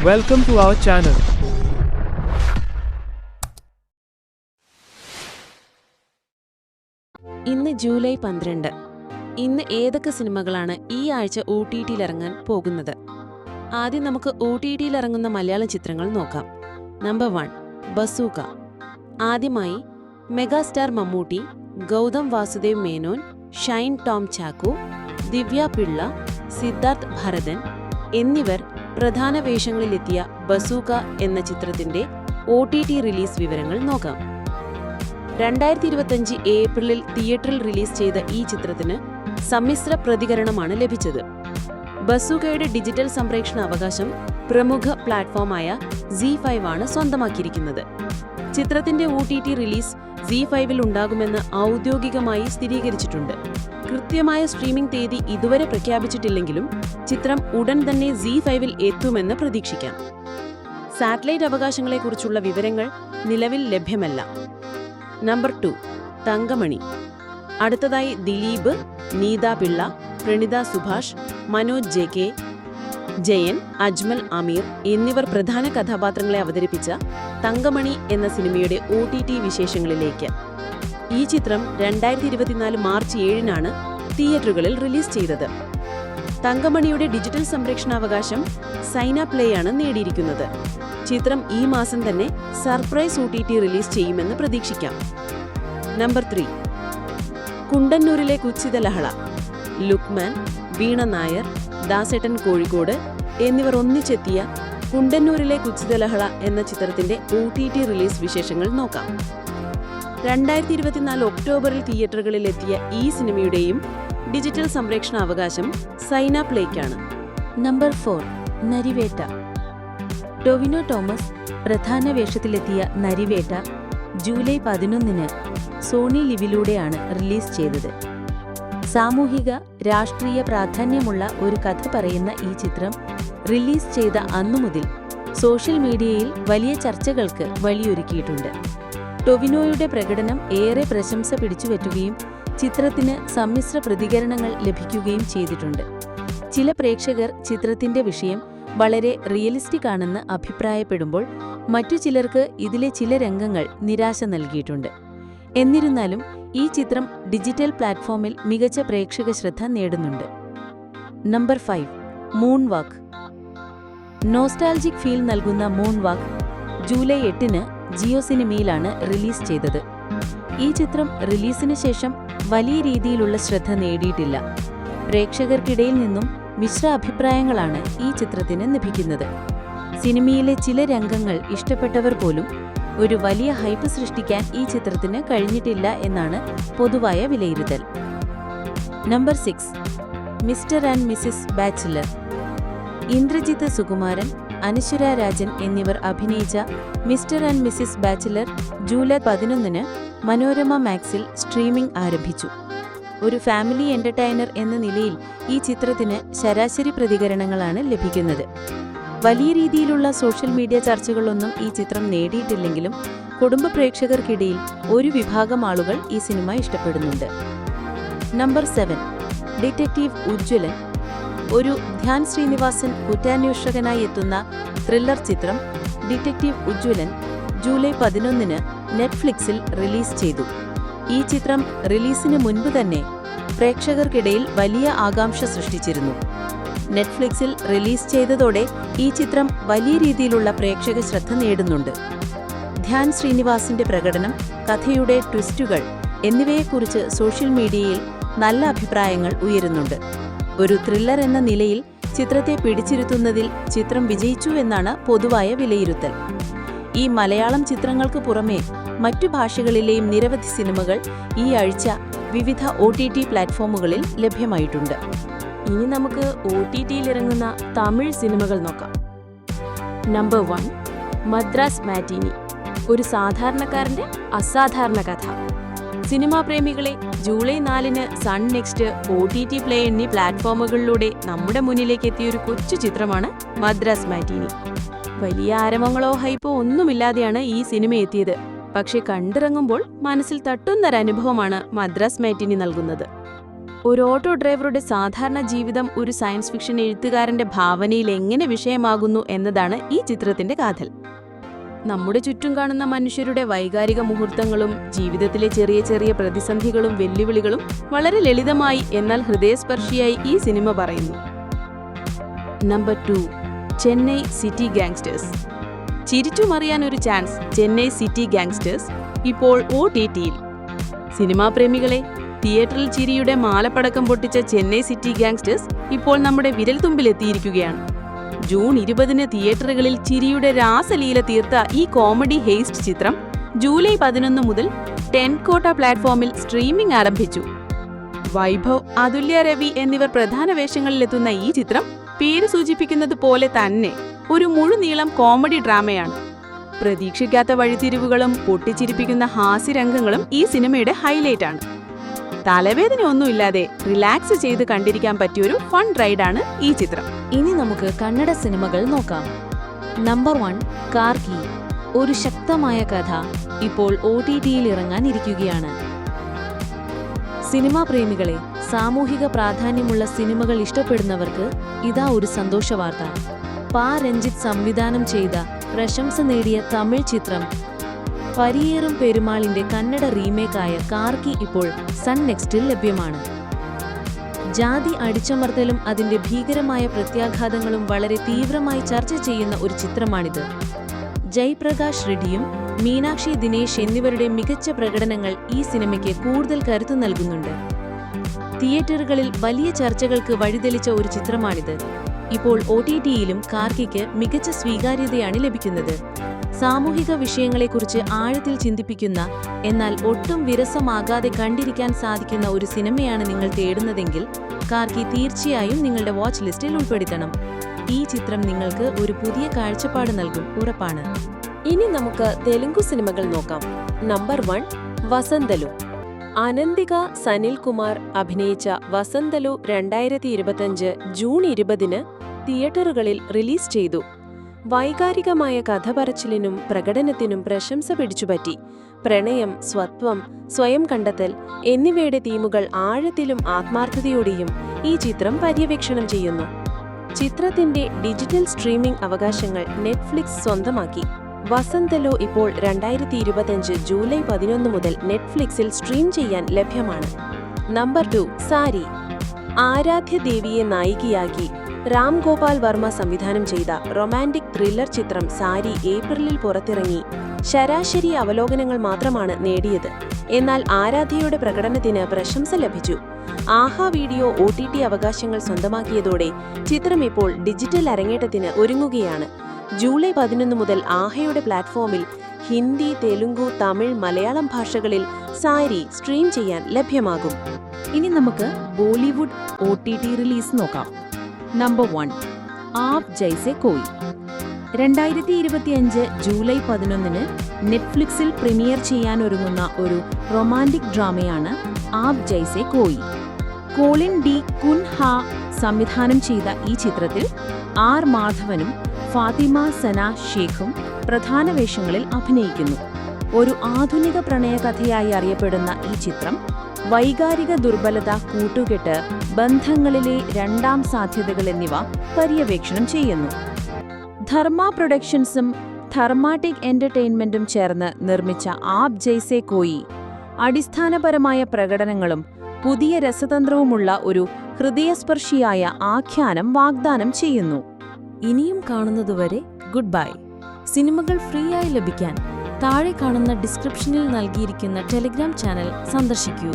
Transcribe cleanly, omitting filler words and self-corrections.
Welcome to our channel. ഇന്ന് July 12. ഇന്ന് ഏതൊക്കെ സിനിമകളാണ് ഈ ആഴ്ച OTT ഇറങ്ങാൻ പോകുന്നത്? ആദ്യം നമുക്ക് OTT ഇറങ്ങുന്ന മലയാളം ചിത്രങ്ങൾ നോക്കാം. Number 1 bazooka. ആദ്യമായി മെഗാസ്റ്റാർ മമ്മൂട്ടി, ഗൗതം വാസുദേവ് മേനോൻ, ഷൈൻ ടോം ചാക്കോ, ദിവ്യ പിള്ള, സിദ്ധാർത്ഥ് ഭരതൻ എന്നിവർ പ്രധാന വേഷങ്ങളിലെത്തിയ ബസൂക്ക എന്ന ചിത്രത്തിന്റെ OTT റിലീസ് വിവരങ്ങൾ നോക്കാം. 2025 ഏപ്രിലിൽ തിയേറ്ററിൽ റിലീസ് ചെയ്ത ഈ ചിത്രത്തിന് സമ്മിശ്ര പ്രതികരണമാണ് ലഭിച്ചത്. ബസൂക്കയുടെ ഡിജിറ്റൽ സംപ്രേഷണ അവകാശം പ്രമുഖ പ്ലാറ്റ്ഫോമായ ZEE5 ആണ് സ്വന്തമാക്കിയിരിക്കുന്നത്. ചിത്രത്തിന്റെ OTT റിലീസ് ZEE5-ൽ ഉണ്ടാകുമെന്ന് ഔദ്യോഗികമായി സ്ഥിരീകരിച്ചിട്ടുണ്ട്. കൃത്യമായ സ്ട്രീമിംഗ് തീയതി ഇതുവരെ പ്രഖ്യാപിച്ചിട്ടില്ലെങ്കിലും ചിത്രം ഉടൻ തന്നെ ZEE5-ൽ എത്തുമെന്ന് പ്രതീക്ഷിക്കാം. സാറ്റലൈറ്റ് അവകാശങ്ങളെക്കുറിച്ചുള്ള വിവരങ്ങൾ നിലവിൽ ലഭ്യമല്ല. നമ്പർ 2 തങ്കമണി. അടുത്തതായി ദിലീപ്, നീത പിള്ള, പ്രണിത സുഭാഷ്, മനോജ് JK, ജയൻ, അജ്മൽ അമീർ എന്നിവർ പ്രധാന കഥാപാത്രങ്ങളെ അവതരിപ്പിച്ച തങ്കമണി എന്ന സിനിമയുടെ OTT വിശേഷങ്ങളിലേക്ക്. ഈ ചിത്രം 2024 മാർച്ച് 7-നാണ് തിയേറ്ററുകളിൽ റിലീസ് ചെയ്തത്. തങ്കമണിയുടെ ഡിജിറ്റൽ സംരക്ഷണാവകാശം സൈന പ്ലേയാണ് നേടിയിരിക്കുന്നത്. ചിത്രം ഈ മാസം തന്നെ സർപ്രൈസ് OTT റിലീസ് ചെയ്യുമെന്ന് പ്രതീക്ഷിക്കാം. നമ്പർ 3 കുണ്ടന്നൂരിലെ കുത്സിത ലഹള. ലുക്മാൻ, വീണ നായർ, ദാസേട്ടൻ കോഴിക്കോട് എന്നിവർ ഒന്നിച്ചെത്തിയ കുണ്ടന്നൂരിലെ കുത്സിത ലഹള എന്ന ചിത്രത്തിന്റെ OTT റിലീസ് വിശേഷങ്ങൾ നോക്കാം. 2024 ഒക്ടോബറിൽ തിയേറ്ററുകളിൽ എത്തിയ ഈ സിനിമയുടെയും ഡിജിറ്റൽ സംരക്ഷണ അവകാശം സൈന പ്ലേക്കാണ്. നമ്പർ 4 നരിവേട്ട. ടൊവിനോ തോമസ് പ്രധാന വേഷത്തിലെത്തിയ നരിവേട്ട ജൂലൈ 11-ന് സോണി ലിവിലൂടെയാണ് റിലീസ് ചെയ്തത്. സാമൂഹിക രാഷ്ട്രീയ പ്രാധാന്യമുള്ള ഒരു കഥ പറയുന്ന ഈ ചിത്രം റിലീസ് ചെയ്ത അന്നുമുതൽ സോഷ്യൽ മീഡിയയിൽ വലിയ ചർച്ചകൾക്ക് വഴിയൊരുക്കിയിട്ടുണ്ട്. ടൊവിനോയുടെ പ്രകടനം ഏറെ പ്രശംസ പിടിച്ചുപറ്റുകയും ചിത്രത്തിന് സമ്മിശ്ര പ്രതികരണങ്ങൾ ലഭിക്കുകയും ചെയ്തിട്ടുണ്ട്. ചില പ്രേക്ഷകർ ചിത്രത്തിന്റെ വിഷയം വളരെ റിയലിസ്റ്റിക് ആണെന്ന് അഭിപ്രായപ്പെടുമ്പോൾ മറ്റു ചിലർക്ക് ഇതിലെ ചില രംഗങ്ങൾ നിരാശ നൽകിയിട്ടുണ്ട്. എന്നിരുന്നാലും ഈ ചിത്രം ഡിജിറ്റൽ പ്ലാറ്റ്ഫോമിൽ മികച്ച പ്രേക്ഷക ശ്രദ്ധ നേടുന്നുണ്ട്. Number 5 moon walk. Nostalgic feel നൽകുന്ന മൂൺ വാക്ക് ജൂലൈ 8-ന് ജിയോ സിനിമയിലാണ് റിലീസ് ചെയ്തത്. ഈ ചിത്രം റിലീസിന് ശേഷം വലിയ രീതിയിലുള്ള ശ്രദ്ധ നേടിയിട്ടില്ല. പ്രേക്ഷകർക്കിടയിൽ നിന്നും മിശ്ര അഭിപ്രായങ്ങളാണ് ഈ ചിത്രത്തിന് ലഭിക്കുന്നത്. സിനിമയിലെ ചില രംഗങ്ങൾ ഇഷ്ടപ്പെട്ടവർ പോലും ഒരു വലിയ ഹൈപ്പ് സൃഷ്ടിക്കാൻ ഈ ചിത്രത്തിന് കഴിഞ്ഞിട്ടില്ല എന്നാണ് പൊതുവായ വിലയിരുത്തൽ. Number 6 mister and missus bachelor. Indrajith Sukumaran, Anaswara Rajan എന്നിവർ അഭിനയിച്ച mister and missus bachelor July 11-ന് മനോരമ മാക്സിൽ സ്ട്രീമിംഗ് ആരംഭിച്ചു. ഒരു ഫാമിലി എന്റർടൈനർ എന്ന നിലയിൽ ഈ ചിത്രത്തിന് ശരാശരി പ്രതികരണങ്ങളാണ് ലഭിക്കുന്നത്. വലിയ രീതിയിലുള്ള സോഷ്യൽ മീഡിയ ചർച്ചകളൊന്നും ഈ ചിത്രം നേടിയിട്ടില്ലെങ്കിലും കുടുംബ പ്രേക്ഷകർക്കിടയിൽ ഒരു വിഭാഗം ആളുകൾ ഈ സിനിമ ഇഷ്ടപ്പെടുന്നുണ്ട്. Number 7 detective Ujjwalan. ഒരു ധ്യാൻ ശ്രീനിവാസൻ കുറ്റാന്വേഷകനായി എത്തുന്ന ത്രില്ലർ ചിത്രം ഡിറ്റക്റ്റീവ് ഉജ്ജ്വലൻ ജൂലൈ 11-ന് നെറ്റ്ഫ്ലിക്സിൽ റിലീസ് ചെയ്തു. ഈ ചിത്രം റിലീസിന് മുൻപ് തന്നെ പ്രേക്ഷകർക്കിടയിൽ വലിയ ആകാംക്ഷ സൃഷ്ടിച്ചിരുന്നു. നെറ്റ്ഫ്ലിക്സിൽ റിലീസ് ചെയ്തതോടെ ഈ ചിത്രം വലിയ രീതിയിലുള്ള പ്രേക്ഷക ശ്രദ്ധ നേടുന്നുണ്ട്. ധ്യാൻ ശ്രീനിവാസിന്റെ പ്രകടനം, കഥയുടെ ട്വിസ്റ്റുകൾ എന്നിവയെക്കുറിച്ച് സോഷ്യൽ മീഡിയയിൽ നല്ല അഭിപ്രായങ്ങൾ ഉയരുന്നുണ്ട്. ഒരു ത്രില്ലർ എന്ന നിലയിൽ ചിത്രത്തെ പിടിച്ചിരുത്തുന്നതിൽ ചിത്രം വിജയിച്ചു എന്നാണ് പൊതുവായ വിലയിരുത്തൽ. ഈ മലയാളം ചിത്രങ്ങൾക്ക് പുറമെ മറ്റു ഭാഷകളിലെയും നിരവധി സിനിമകൾ ഈ ആഴ്ച വിവിധ OTT പ്ലാറ്റ്ഫോമുകളിൽ ലഭ്യമായിട്ടുണ്ട്. ഇനി നമുക്ക് OTTയിൽ ഇറങ്ങുന്ന തമിഴ് സിനിമകൾ നോക്കാം. Number 1 Madras matinee. ഒരു സാധാരണക്കാരന്റെ അസാധാരണ കഥ. സിനിമാ പ്രേമികളെ, ജൂലൈ 4-ന് സൺ നെക്സ്റ്റ്, OTT പ്ലേ എന്നീ പ്ലാറ്റ്ഫോമുകളിലൂടെ നമ്മുടെ മുന്നിലേക്ക് എത്തിയൊരു കൊച്ചു ചിത്രമാണ് മദ്രാസ് മാറ്റിനി. വലിയ ആരവങ്ങളോ ഹൈപ്പോ ഒന്നുമില്ലാതെയാണ് ഈ സിനിമ എത്തിയത്. പക്ഷെ കണ്ടിറങ്ങുമ്പോൾ മനസ്സിൽ തട്ടുന്നൊരനുഭവമാണ് മദ്രാസ് മാറ്റിനി നൽകുന്നത്. ഒരു ഓട്ടോ ഡ്രൈവറുടെ സാധാരണ ജീവിതം ഒരു സയൻസ് ഫിക്ഷൻ എഴുത്തുകാരന്റെ ഭാവനയിൽ എങ്ങനെ വിഷയമാകുന്നു എന്നതാണ് ഈ ചിത്രത്തിന്റെ കാതൽ. നമ്മുടെ ചുറ്റും കാണുന്ന മനുഷ്യരുടെ വൈകാരിക മുഹൂർത്തങ്ങളും ജീവിതത്തിലെ ചെറിയ ചെറിയ പ്രതിസന്ധികളും വെല്ലുവിളികളും വളരെ ലളിതമായി എന്നാൽ ഹൃദയസ്പർശിയായി ഈ സിനിമ പറയുന്നു. Number 2, Chennai city gangsters. ചിരിച്ചുമറിയാൻ ഒരു ചാൻസ്. ചെന്നൈ സിറ്റി ഗാങ്സ്റ്റേഴ്സ് ഇപ്പോൾ OTT-യിൽ. സിനിമാ പ്രേമികളെ, തിയേറ്ററിൽ ചിരിയുടെ മാലപ്പടക്കം പൊട്ടിച്ച ചെന്നൈ സിറ്റി ഗാങ്സ്റ്റേഴ്സ് ഇപ്പോൾ നമ്മുടെ വിരൽത്തുമ്പിലെത്തിയിരിക്കുകയാണ്. ജൂൺ 20-ന് തിയേറ്ററുകളിൽ ചിരിയുടെ രാസലീല തീർത്ത ഈ കോമഡി ഹേസ്റ്റ് ചിത്രം ജൂലൈ 11 മുതൽ 10 കോട്ട പ്ലാറ്റ്ഫോമിൽ സ്ട്രീമിംഗ് ആരംഭിച്ചു. വൈഭവ്, അതുല്യ രവി എന്നിവർ പ്രധാന വേഷങ്ങളിലെത്തുന്ന ഈ ചിത്രം പേര് സൂചിപ്പിക്കുന്നത് പോലെ തന്നെ ഒരു മുഴുനീളം കോമഡി ഡ്രാമയാണ്. പ്രതീക്ഷിക്കാത്ത വഴിത്തിരിവുകളും പൊട്ടിച്ചിരിപ്പിക്കുന്ന ഹാസ്യരംഗങ്ങളും ഈ സിനിമയുടെ ഹൈലൈറ്റാണ്. തലവേദന ഒന്നുമില്ലാതെ റിലാക്സ് ചെയ്ത് കണ്ടിരിക്കാൻ പറ്റിയൊരു ഫൺ റൈഡാണ് ഈ ചിത്രം. ഇനി നമുക്ക് കന്നഡ സിനിമകൾ നോക്കാം. നമ്പർ 1, കാർക്കി. ഒരു ശക്തമായ കഥ ഇപ്പോൾ OTT-യിൽ ഇറങ്ങാനിരിക്കുകയാണ്. സിനിമാ പ്രേമികളെ, സാമൂഹിക പ്രാധാന്യമുള്ള സിനിമകൾ ഇഷ്ടപ്പെടുന്നവർക്ക് ഇതാ ഒരു സന്തോഷവാർത്ത. രഞ്ജിത്ത് സംവിധാനം ചെയ്ത പ്രശംസ നേടിയ തമിഴ് ചിത്രം പരിയേറും പെരുമാളിന്റെ കന്നഡ റീമേക്കായ കാർക്കി ഇപ്പോൾ സൺ നെക്സ്റ്റിൽ ലഭ്യമാണ്. ജാതി അടിച്ചമർത്തലും അതിന്റെ ഭീകരമായ പ്രത്യാഘാതങ്ങളും വളരെ തീവ്രമായി ചർച്ച ചെയ്യുന്ന ഒരു ചിത്രമാണിത്. ജയ്പ്രകാശ് റെഡ്ഡിയും മീനാക്ഷി ദിനേശ് എന്നിവരുടെ മികച്ച പ്രകടനങ്ങൾ ഈ സിനിമയ്ക്ക് കൂടുതൽ കരുത്തു നൽകുന്നുണ്ട്. തിയേറ്ററുകളിൽ വലിയ ചർച്ചകൾക്ക് വഴിതെളിച്ച ഒരു ചിത്രമാണിത്. ഇപ്പോൾ OTT-യിലും കാർക്കിക്ക് മികച്ച സ്വീകാര്യതയാണ് ലഭിക്കുന്നത്. സാമൂഹിക വിഷയങ്ങളെക്കുറിച്ച് ആഴത്തിൽ ചിന്തിപ്പിക്കുന്ന എന്നാൽ ഒട്ടും വിരസമാകാതെ കണ്ടിരിക്കാൻ സാധിക്കുന്ന ഒരു സിനിമയാണ് നിങ്ങൾ തേടുന്നതെങ്കിൽ കാർക്കി തീർച്ചയായും നിങ്ങളുടെ വാച്ച് ലിസ്റ്റിൽ ഉൾപ്പെടുത്തണം. ഈ ചിത്രം നിങ്ങൾക്ക് ഒരു പുതിയ കാഴ്ചപ്പാട് നൽകും, ഉറപ്പാണ്. ഇനി നമുക്ക് തെലുങ്കു സിനിമകൾ നോക്കാം. നമ്പർ 1, വസന്തലു. അനന്തിക സനിൽകുമാർ അഭിനയിച്ച വസന്തലു 2025 ജൂൺ 20-ന് തിയേറ്ററുകളിൽ റിലീസ് ചെയ്തു. വൈകാരികമായ കഥപറച്ചിലിനും പ്രകടനത്തിനും പ്രശംസ പിടിച്ചുപറ്റി. പ്രണയം, സ്വത്വം, സ്വയം കണ്ടെത്തൽ എന്നിവയുടെ തീമുകൾ ആഴത്തിലും ആത്മാർത്ഥതയോടെയും ഈ ചിത്രം പര്യവേക്ഷണം ചെയ്യുന്നു. ചിത്രത്തിന്റെ ഡിജിറ്റൽ സ്ട്രീമിംഗ് അവകാശങ്ങൾ നെറ്റ്ഫ്ലിക്സ് സ്വന്തമാക്കി. വസന്തലു ഇപ്പോൾ 2025 ജൂലൈ 11 മുതൽ നെറ്റ്ഫ്ലിക്സിൽ സ്ട്രീം ചെയ്യാൻ ലഭ്യമാണ്. നമ്പർ 2, സാരി. ആരാധ്യ ദേവിയെ നായികയാക്കി രാം ഗോപാൽ വർമ്മ സംവിധാനം ചെയ്ത റൊമാന്റിക് ത്രില്ലർ ചിത്രം സാരി ഏപ്രിലിൽ പുറത്തിറങ്ങി. ശരാശരി അവലോകനങ്ങൾ മാത്രമാണ് നേടിയത്. എന്നാൽ ആരാധ്യയുടെ പ്രകടനത്തിന് പ്രശംസ ലഭിച്ചു. ആഹാ വീഡിയോ OTT അവകാശങ്ങൾ സ്വന്തമാക്കിയതോടെ ചിത്രം ഇപ്പോൾ ഡിജിറ്റൽ അരങ്ങേറ്റത്തിന് ഒരുങ്ങുകയാണ്. ജൂലൈ 11 മുതൽ ആഹയുടെ പ്ലാറ്റ്ഫോമിൽ ഹിന്ദി, തെലുങ്കു, തമിഴ്, മലയാളം ഭാഷകളിൽ സാരി സ്ട്രീം ചെയ്യാൻ ലഭ്യമാകും. ഇനി നമുക്ക് ബോളിവുഡ് OTT റിലീസ് നോക്കാം. നമ്പർ 1, ആപ് ജൈസെ കോയി. 2025 ജൂലൈ 11-ന് നെറ്റ്ഫ്ലിക്സിൽ പ്രീമിയർ ചെയ്യാനൊരുങ്ങുന്ന ഒരു റൊമാന്റിക് ഡ്രാമയാണ് ആപ് ജൈസെ കോയി. കോളിൻ ഡി കുൻഹ സംവിധാനം ചെയ്ത ഈ ചിത്രത്തിൽ R മാധവനും ഫാത്തിമ സന ഷേഖും പ്രധാന വേഷങ്ങളിൽ അഭിനയിക്കുന്നു. ഒരു ആധുനിക പ്രണയകഥയായി അറിയപ്പെടുന്ന ഈ ചിത്രം വൈകാരിക ദുർബലത, കൂട്ടുകെട്ട്, ബന്ധങ്ങളിലെ രണ്ടാം സാധ്യതകൾ എന്നിവ പര്യവേക്ഷണം ചെയ്യുന്നു. ധർമ്മ പ്രൊഡക്ഷൻസും ധർമാറ്റിക് എന്റർടൈൻമെന്റും ചേർന്ന് നിർമ്മിച്ച ആപ് ജൈസെ കോയി അടിസ്ഥാനപരമായ പ്രകടനങ്ങളും പുതിയ രസതന്ത്രവുമുള്ള ഒരു ഹൃദയസ്പർശിയായ ആഖ്യാനം വാഗ്ദാനം ചെയ്യുന്നു. ഇനിയും കാണുന്നതുവരെ ഗുഡ് ബൈ. സിനിമകൾ ഫ്രീ ആയി ലഭിക്കാൻ താഴെ കാണുന്ന ഡിസ്ക്രിപ്ഷനിൽ നൽകിയിരിക്കുന്ന ടെലിഗ്രാം ചാനൽ സന്ദർശിക്കൂ.